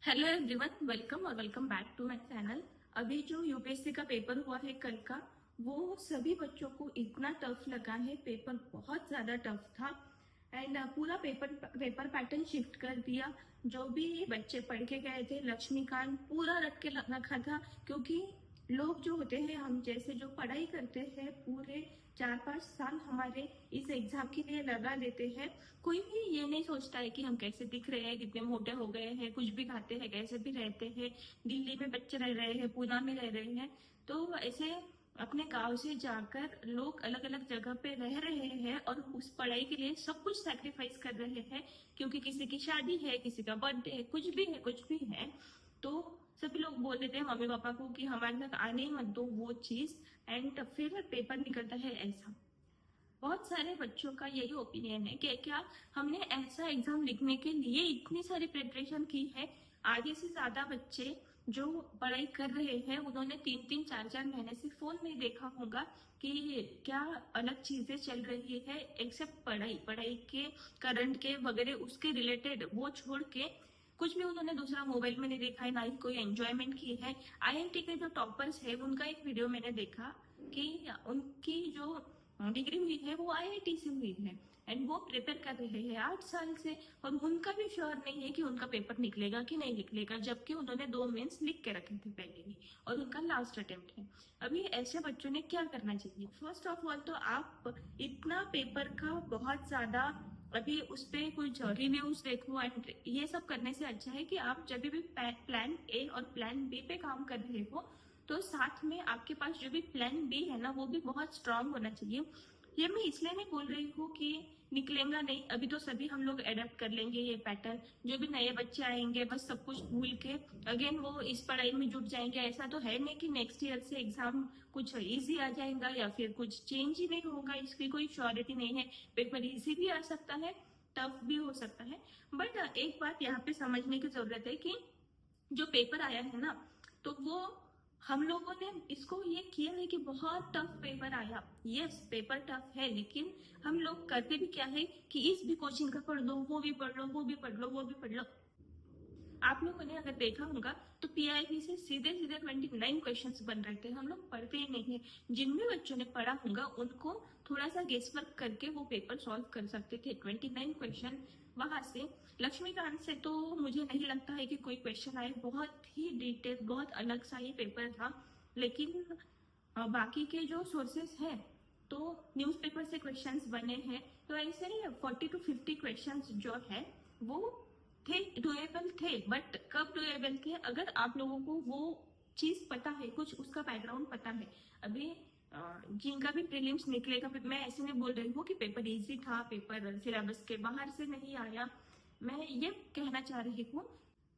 Hello everyone, welcome और welcome back to my channel. अभी जो यूपीएससी का पेपर हुआ है कल का, वो सभी बच्चों को इतना टफ लगा है। पेपर बहुत ज्यादा टफ था एंड पूरा पेपर पैटर्न शिफ्ट कर दिया। जो भी बच्चे पढ़ के गए थे, लक्ष्मीकांत पूरा रट के रखा था। क्योंकि लोग जो होते हैं, हम जैसे जो पढ़ाई करते हैं, पूरे 4-5 साल हमारे इस एग्जाम के लिए लगा देते हैं। कोई भी ये नहीं सोचता है कि हम कैसे दिख रहे हैं, कितने मोटे हो गए हैं, कुछ भी खाते हैं, कैसे भी रहते हैं। दिल्ली में बच्चे रह रहे हैं, पूना में रह रहे हैं, तो ऐसे अपने गांव से जाकर लोग अलग अलग जगह पे रह रहे हैं और उस पढ़ाई के लिए सब कुछ सैक्रिफाइस कर रहे हैं। क्योंकि किसी की शादी है, किसी का बर्थडे है, कुछ भी है, तो सभी लोग बोल देते हैं मम्मी पापा को कि हमारे तक आने ही मत दो वो चीज। एंड फिर पेपर निकलता है ऐसा। बहुत सारे बच्चों का यही ओपिनियन है कि क्या हमने ऐसा एग्जाम लिखने के लिए इतनी सारी प्रिपरेशन की है। आधे से ज्यादा बच्चे जो पढ़ाई कर रहे हैं, उन्होंने 3-3, 4-4 महीने से फोन नहीं देखा होगा कि क्या अलग चीजें चल रही है एक्सेप्ट पढ़ाई पढ़ाई के करंट के वगैरह उसके रिलेटेड वो छोड़ के कुछ भी उन्होंने दूसरा मोबाइल में नहीं देखा है, ना ही कोई एंजॉयमेंट की है। आईआईटी के जो टॉपर्स है, उनका एक वीडियो मैंने देखा कि उनकी जो डिग्री हुई है वो आईआईटी से हुई है एंड वो प्रिपेयर कर रहे हैं 8 साल से। और उनका भी श्योर नहीं है कि उनका पेपर निकलेगा कि नहीं निकलेगा, जबकि उन्होंने 2 मेंस लिख के रखे थे पहले ही और उनका लास्ट अटेम्प्ट है। अभी ऐसे बच्चों ने क्या करना चाहिए? फर्स्ट ऑफ ऑल तो आप इतना पेपर का बहुत ज्यादा अभी उस पर कुछ रिव्यूज देखो एंड ये सब करने से अच्छा है कि आप जब भी प्लान ए और प्लान बी पे काम कर रहे हो, तो साथ में आपके पास जो भी प्लान बी है ना, वो भी बहुत स्ट्रांग होना चाहिए। ये मैं इसलिए नहीं बोल रही हूँ कि निकलेगा नहीं, अभी तो सभी हम लोग अडेप्ट कर लेंगे ये पैटर्न। जो भी नए बच्चे आएंगे, बस सब कुछ भूल के अगेन वो इस पढ़ाई में जुट जाएंगे। ऐसा तो है नहीं कि नेक्स्ट ईयर से एग्जाम कुछ इजी आ जाएगा या फिर कुछ चेंज ही नहीं होगा, इसकी कोई श्योरिटी नहीं है। पेपर इजी भी आ सकता है, टफ भी हो सकता है। बट एक बात यहाँ पे समझने की जरूरत है कि जो पेपर आया है ना, तो वो हम लोगों ने इसको ये किया है कि बहुत टफ पेपर आया। यस, पेपर टफ है, लेकिन हम लोग करते भी क्या है कि इस भी कोचिंग का पढ़ लो, वो भी पढ़ लो, वो भी पढ़ लो, वो भी पढ़ लो। आप लोगों ने अगर देखा होगा तो पीआईबी से सीधे सीधे 29 क्वेश्चंस बन रहे थे। हम लोग पढ़ते ही नहीं है। जिन भी बच्चों ने पढ़ा होगा उनको थोड़ा सा गेस वर्क करके वो पेपर सॉल्व कर सकते थे। 29 क्वेश्चन वहां से। लक्ष्मीकांत से तो मुझे नहीं लगता है कि कोई क्वेश्चन आए, बहुत ही डिटेल, बहुत अलग सा ही पेपर था। लेकिन बाकी के जो सोर्सेस हैं, तो न्यूज़पेपर से क्वेश्चंस बने हैं, तो ऐसे ही 40 to 50 क्वेश्चंस जो है वो थे, डुएबल थे। बट कब डुएबल थे? अगर आप लोगों को वो चीज पता है, कुछ उसका बैकग्राउंड पता है। अभी जिनका भी प्रीलिम्स निकलेगा, मैं ऐसे नहीं बोल रही हूँ कि पेपर इजी था, पेपर सिलेबस के बाहर से नहीं आया। मैं ये कहना चाह रही हूँ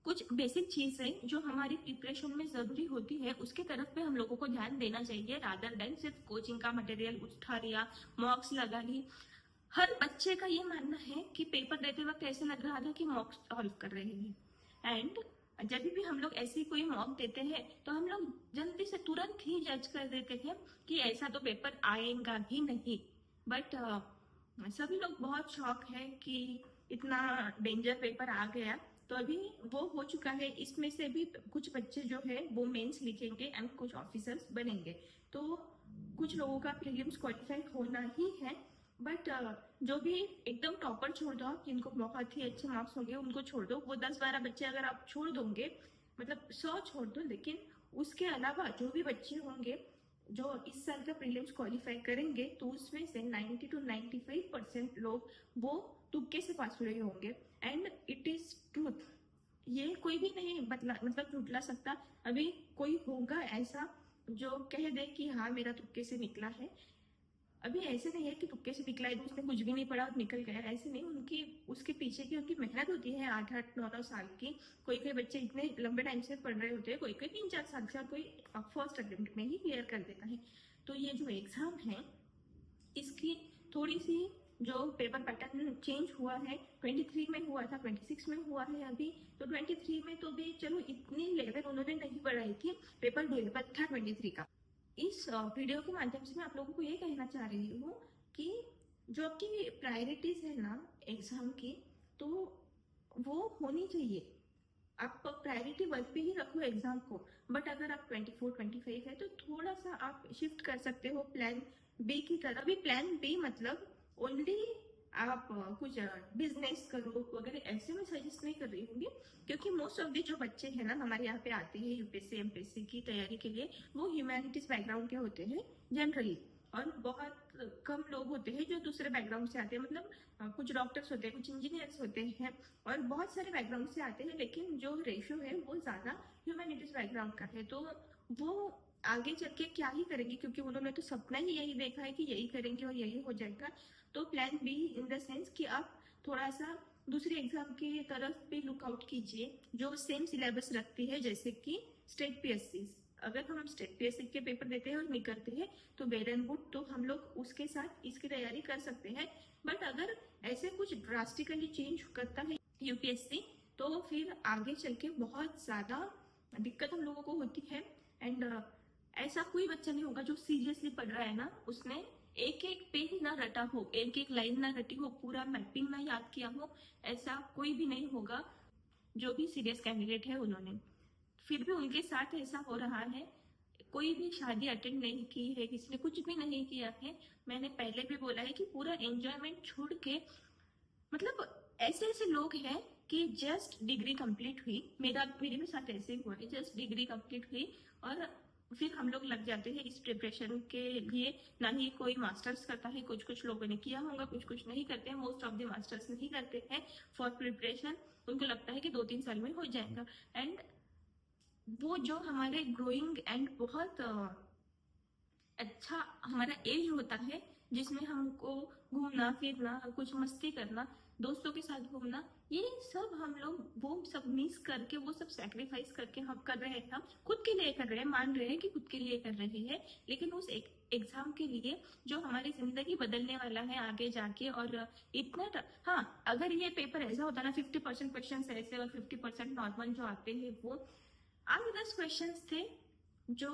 कुछ बेसिक चीजें जो हमारी प्रिपरेशन में जरूरी होती है, उसके तरफ पे हम लोगों को ध्यान देना चाहिए, रादर देन सिर्फ कोचिंग का मटेरियल उठा लिया, मॉक्स लगा ली। हर बच्चे का ये मानना है कि पेपर देते वक्त ऐसे लग रहा था कि मॉक सॉल्व कर रहे हैं। एंड जब भी हम लोग ऐसी कोई मॉक देते हैं, तो हम लोग जल्दी से तुरंत ही जज कर देते हैं कि ऐसा तो पेपर आएगा ही नहीं। बट सभी लोग बहुत शौक है कि इतना डेंजर पेपर आ गया। तो अभी वो हो चुका है। इसमें से भी कुछ बच्चे जो है वो मेंस लिखेंगे एंड कुछ ऑफिसर्स बनेंगे। तो कुछ लोगों का प्रीलिम्स क्वालिफाई होना ही है। बट जो भी एकदम टॉपर छोड़ दो, आप जिनको बहुत ही अच्छे मार्क्स होंगे उनको छोड़ दो। वो 10-12 बच्चे अगर आप छोड़ दोगे, मतलब 100 छोड़ दो, लेकिन उसके अलावा जो भी बच्चे होंगे जो इस साल का प्रीलिम्स क्वालिफाई करेंगे, तो उसमें से 90 to 95% लोग वो तुक्के से पास हुए होंगे। एंड इट इज ट्रूथ, ये कोई भी नहीं मतलब झुटला सकता। अभी कोई होगा ऐसा जो कह दे कि हाँ मेरा तुक्के से निकला है। अभी ऐसे नहीं है कि तुक्के से निकला है तो उसने कुछ भी नहीं पढ़ा और निकल गया, ऐसे नहीं। उनकी उसके पीछे की उनकी मेहनत होती है 8-8, 9-9 साल की। कोई कोई बच्चे इतने लंबे टाइम से पढ़ रहे होते हैं, कोई कोई 3-4 साल से, और कोई फर्स्ट अटेम्प्ट में ही क्लियर कर देता है। तो ये जो एग्जाम है, इसकी थोड़ी सी जो पेपर पैटर्न चेंज हुआ है, 23 में हुआ था, 26 में हुआ है अभी। तो 23 में तो भी चलो इतनी लेवल उन्होंने नहीं बढ़ाई थी, पेपर डुएबल था 23 का। इस वीडियो के माध्यम से मैं आप लोगों को ये कहना चाह रही हूँ कि जो आपकी प्रायोरिटीज है ना एग्जाम की, तो वो होनी चाहिए। आप प्रायोरिटी 1 पे ही रखो एग्जाम को। बट अगर आप 24-25 है तो थोड़ा सा आप शिफ्ट कर सकते हो प्लान बी की तरफ। अभी प्लान बी मतलब ओनली आप कुछ बिजनेस करो वगैरह, ऐसे में सजेस्ट नहीं कर रही होंगी, क्योंकि मोस्ट ऑफ द जो बच्चे हैं ना हमारे यहाँ पे आते हैं यूपीएससी एमपीएससी की तैयारी के लिए, वो ह्यूमैनिटीज बैकग्राउंड के होते हैं जनरली, और बहुत कम लोग होते हैं जो दूसरे बैकग्राउंड से आते हैं। मतलब कुछ डॉक्टर्स होते हैं, कुछ इंजीनियर्स होते हैं, और बहुत सारे बैकग्राउंड से आते हैं, लेकिन जो रेशियो है वो ज्यादा ह्यूमैनिटीज बैकग्राउंड का है। तो वो आगे चल के क्या ही करेंगे, क्योंकि उन्होंने तो सपना ही यही देखा है कि यही करेंगे और यही हो जाएगा। तो plan be in the sense कि आप थोड़ा सा दूसरे एग्जाम की तरफ भी लुकआउट कीजिए जो सेम सिलेबस रखती है, जैसे कि स्टेट पीएससी। अगर हम स्टेट पीएससी के पेपर देते हैं और निकलते हैं तो वेल एंड गुड, तो हम लोग उसके साथ इसकी तैयारी कर सकते हैं। बट अगर ऐसे कुछ ड्रास्टिकली चेंज करता है यूपीएससी, तो फिर आगे चल के बहुत ज्यादा दिक्कत हम लोगों को होती है। एंड ऐसा कोई बच्चा नहीं होगा जो सीरियसली पढ़ रहा है ना, उसने एक एक पेज ना रटा हो, एक एक लाइन ना रटी हो, पूरा मैपिंग ना याद किया हो, ऐसा कोई भी नहीं होगा जो भी सीरियस कैंडिडेट है उन्होंने। फिर भी उनके साथ ऐसा हो रहा है। कोई भी शादी अटेंड नहीं की है, किसी ने कुछ भी नहीं किया है। मैंने पहले भी बोला है कि पूरा एंजॉयमेंट छोड़ के, मतलब ऐसे ऐसे लोग हैं कि जस्ट डिग्री कंप्लीट हुई, मेरे भी साथ ऐसे ही हुआ है, जस्ट डिग्री कंप्लीट हुई और फिर हम लोग लग जाते हैं इस प्रिपरेशन के लिए। ना ही कोई मास्टर्स करता है, कुछ कुछ लोगों ने किया होगा, कुछ कुछ नहीं करते हैं। मोस्ट ऑफ द मास्टर्स नहीं करते हैं फॉर प्रिपरेशन, उनको लगता है कि 2-3 साल में हो जाएगा। एंड वो जो हमारे ग्रोइंग एंड बहुत अच्छा हमारा एज होता है, जिसमें हमको घूमना फिरना, कुछ मस्ती करना, दोस्तों के साथ घूमना, ये सब हम लोग वो सब मिस करके, वो सब सैक्रिफाइस करके हम कर रहे हैं। हम खुद के लिए कर रहे हैं, मान रहे हैं कि खुद के लिए कर रहे हैं, लेकिन उस एग्जाम के लिए जो हमारी जिंदगी बदलने वाला है आगे जाके। और इतना हाँ, अगर ये पेपर ऐसा होता ना 50% क्वेश्चन ऐसे और 50% नॉर्मल जो आते हैं, वो 8-10 क्वेश्चन थे जो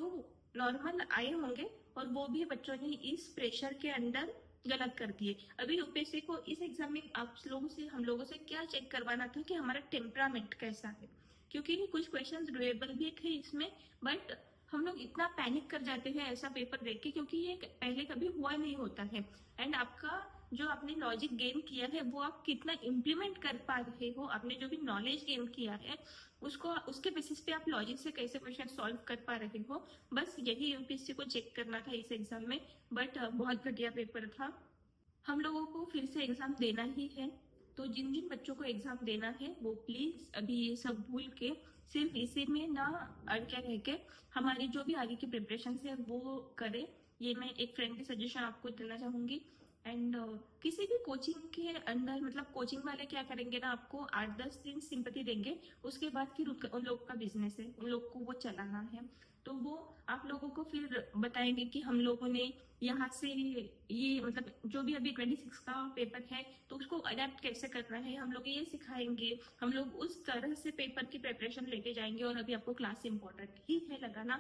नॉर्मल आए होंगे, और वो भी बच्चों ने इस प्रेशर के अंदर गलत कर दिए। अभी यूपीएससी को इस एग्जाम में आप लोगों से, हम लोगों से क्या चेक करवाना था कि हमारा टेम्परामेंट कैसा है, क्योंकि कुछ क्वेश्चंस डुएबल भी थे इसमें, बट हम लोग इतना पैनिक कर जाते हैं ऐसा पेपर देख के, क्योंकि ये पहले कभी हुआ नहीं होता है। एंड आपका जो आपने लॉजिक गेन किया है वो आप कितना इम्प्लीमेंट कर पा रहे हो, आपने जो भी नॉलेज गेन किया है उसको, उसके बेसिस पे आप लॉजिक से कैसे क्वेश्चन सॉल्व कर पा रहे हो, बस यही यूपीएससी को चेक करना था इस एग्जाम में। बट बहुत घटिया पेपर था। हम लोगों को फिर से एग्जाम देना ही है, तो जिन जिन बच्चों को एग्जाम देना है वो प्लीज अभी ये सब भूल के सिर्फ इसी में ना अड़के रह के हमारी जो भी आगे की प्रिपरेशन है वो करें। ये मैं एक फ्रेंडली सजेशन आपको देना चाहूंगी। एंड किसी भी कोचिंग के अंदर, मतलब कोचिंग वाले क्या करेंगे ना, आपको 8-10 दिन सिंपैथी देंगे, उसके बाद फिर उन लोगों का बिजनेस है, उन लोग को वो चलाना है। तो वो आप लोगों को फिर बताएंगे कि हम लोगों ने यहाँ से ये, मतलब जो भी अभी 26 का पेपर है तो उसको अडेप्ट कैसे करना है, हम लोग ये सिखाएंगे। हम लोग उस तरह से पेपर की प्रिपरेशन लेके जाएंगे। और अभी आपको क्लास इंपॉर्टेंट ही है लगाना,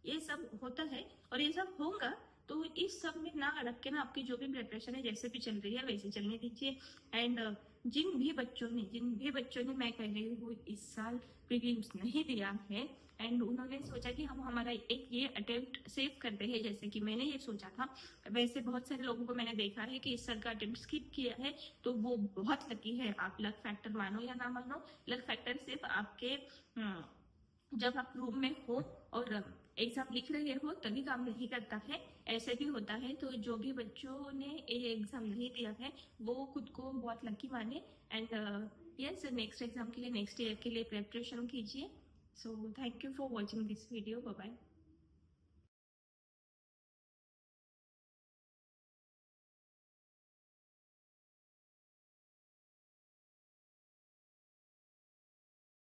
ये सब होता है और ये सब होगा। तो इस सब में ना अड़क के ना, आपकी जो भी प्रिपरेशन है जैसे भी चल रही है वैसे चलने दीजिए। एंड जिन भी बच्चों ने मैं कह रही हूँ इस साल प्रीलिम्स नहीं दिया है, एंड उन्होंने सोचा कि हम हमारा एक ये अटेम्प्ट सेव करते हैं, जैसे कि मैंने ये सोचा था, वैसे बहुत सारे लोगों को मैंने देखा है कि इस साल का अटेम्प्ट स्किप किया है, तो वो बहुत लकी है। आप लक फैक्टर मानो या ना मानो, लक फैक्टर सिर्फ आपके जब आप रूम में हो और एग्जाम लिख रहे हो तभी काम नहीं करता है, ऐसे भी होता है। तो जो भी बच्चों ने ये एग्जाम नहीं दिया है वो खुद को बहुत लकी माने। एंड यस, नेक्स्ट एग्जाम के लिए, नेक्स्ट ईयर के लिए प्रिपरेशन कीजिए। So thank you for watching this video. Bye bye.